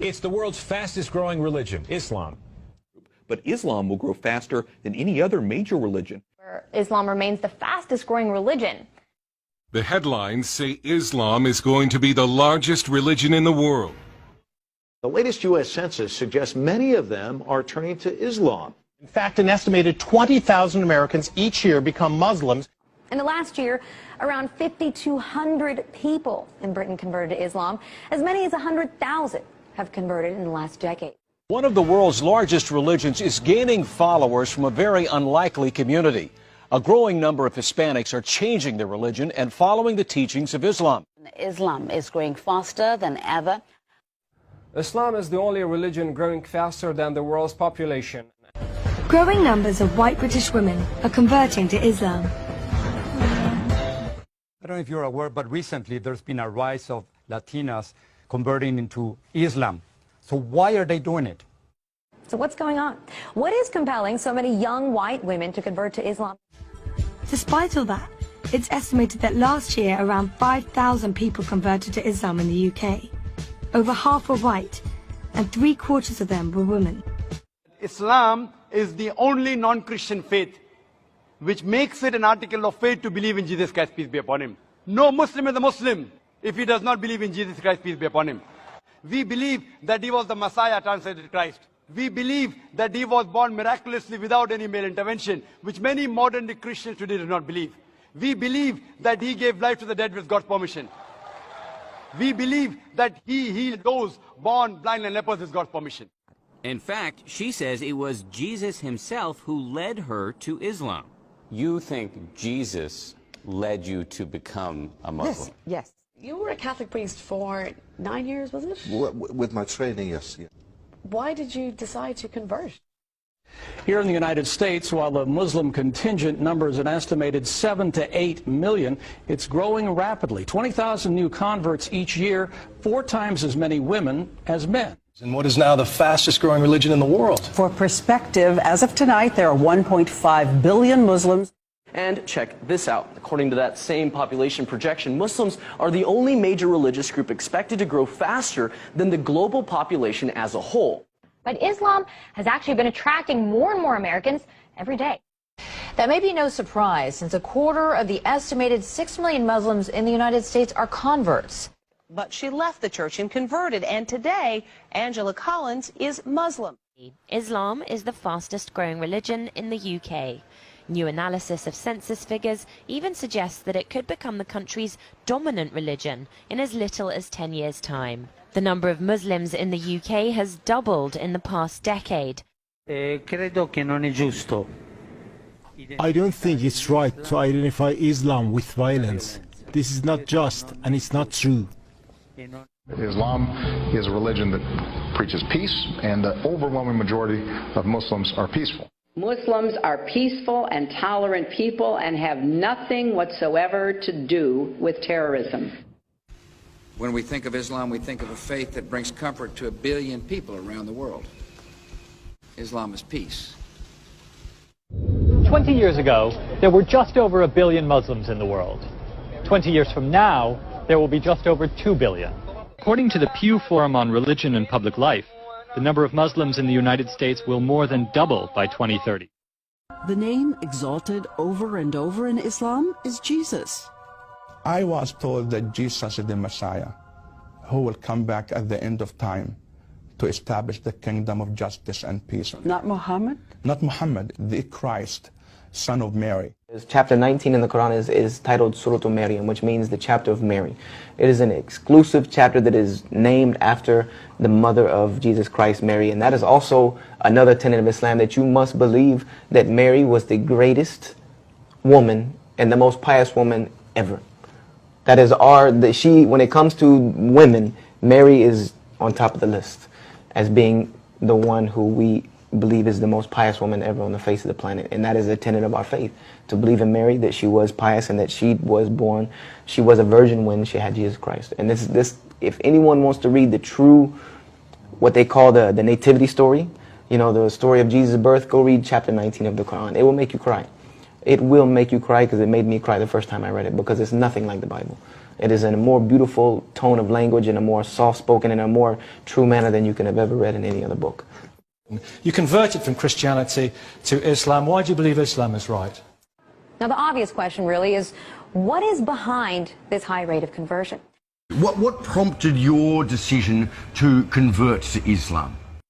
It's the world's fastest growing religion, Islam. But Islam will grow faster than any other major religion. Islam remains the fastest growing religion. The headlines say Islam is going to be the largest religion in the world. The latest U.S. census suggests many of them are turning to Islam. In fact, an estimated 20,000 Americans each year become Muslims. In the last year, around 5,200 people in Britain converted to Islam. As many as 100,000 have converted in the last decade. One of the world's largest religions is gaining followers from a very unlikely community. A growing number of Hispanics are changing their religion and following the teachings of Islam. Islam is growing faster than ever. Islam is the only religion growing faster than the world's population. Growing numbers of white British women are converting to Islam. I don't know if you're aware, but recently there's been a rise of Latinas converting into Islam. So why are they doing it? So what's going on? What is compelling so many young white women to convert to Islam? Despite all that, it's estimated that last year around 5,000 people converted to Islam in the UK. Over half were white, and 3/4 of them were women. Islam is the only non-Christian faith which makes it an article of faith to believe in Jesus Christ, peace be upon him. No Muslim is a Muslim if he does not believe in Jesus Christ, peace be upon him. We believe that he was the Messiah, translated Christ. We believe that he was born miraculously without any male intervention, which many modern day Christians today do not believe. We believe that he gave life to the dead with God's permission. We believe that he healed those born blind and lepers with God's permission. In fact, she says it was Jesus himself who led her to Islam. You think Jesus led you to become a Muslim? Yes. You were a Catholic priest for 9 years, wasn't it? With my training, yes. Yeah. Why did you decide to convert? Here in the United States, while the Muslim contingent numbers an estimated 7 to 8 million, it's growing rapidly. 20,000 new converts each year, 4 times as many women as men. And what is now the fastest growing religion in the world? For perspective, as of tonight, there are 1.5 billion Muslims. And check this out. According to that same population projection, Muslims are the only major religious group expected to grow faster than the global population as a whole. But Islam has actually been attracting more and more Americans every day. That may be no surprise, since 1/4 of the estimated 6 million Muslims in the United States are converts. But she left the church and converted, and today, Angela Collins is Muslim. Islam is the fastest growing religion in the UK. New analysis of census figures even suggests that it could become the country's dominant religion in as little as 10 years' time. The number of Muslims in the UK has doubled in the past decade. Credo che non è giusto. I don't think it's right to identify Islam with violence. This is not just, and it's not true. Islam is a religion that preaches peace, and the overwhelming majority of Muslims are peaceful. Muslims are peaceful and tolerant people and have nothing whatsoever to do with terrorism. When we think of Islam, we think of a faith that brings comfort to 1 billion people around the world. Islam is peace. 20 years ago, there were just over 1 billion Muslims in the world. 20 years from now, there will be just over 2 billion. According to the Pew Forum on Religion and Public Life, the number of Muslims in the United States will more than double by 2030. The name exalted over and over in Islam is Jesus. I was told that Jesus is the Messiah, who will come back at the end of time to establish the kingdom of justice and peace. Not Muhammad? Not Muhammad, the Christ, son of Mary. Chapter 19 in the Quran is titled Surah Maryam, which means the chapter of Mary. It is an exclusive chapter that is named after the mother of Jesus Christ, Mary. And that is also another tenet of Islam, that you must believe that Mary was the greatest woman and the most pious woman ever. That is when it comes to women, Mary is on top of the list as being the one who we believe is the most pious woman ever on the face of the planet. And that is a tenet of our faith, to believe in Mary, that she was pious and that she was a virgin when she had Jesus Christ. And this if anyone wants to read the true, what they call the nativity story, you know, the story of Jesus' birth, go read chapter 19 of the Quran. It will make you cry. It will make you cry, because it made me cry the first time I read it, because it's nothing like the Bible. It is in a more beautiful tone of language, in a more soft-spoken, in a more true manner than you can have ever read in any other book. You converted from Christianity to Islam. Why do you believe Islam is right? Now, the obvious question really is, what is behind this high rate of conversion? What prompted your decision to convert to Islam?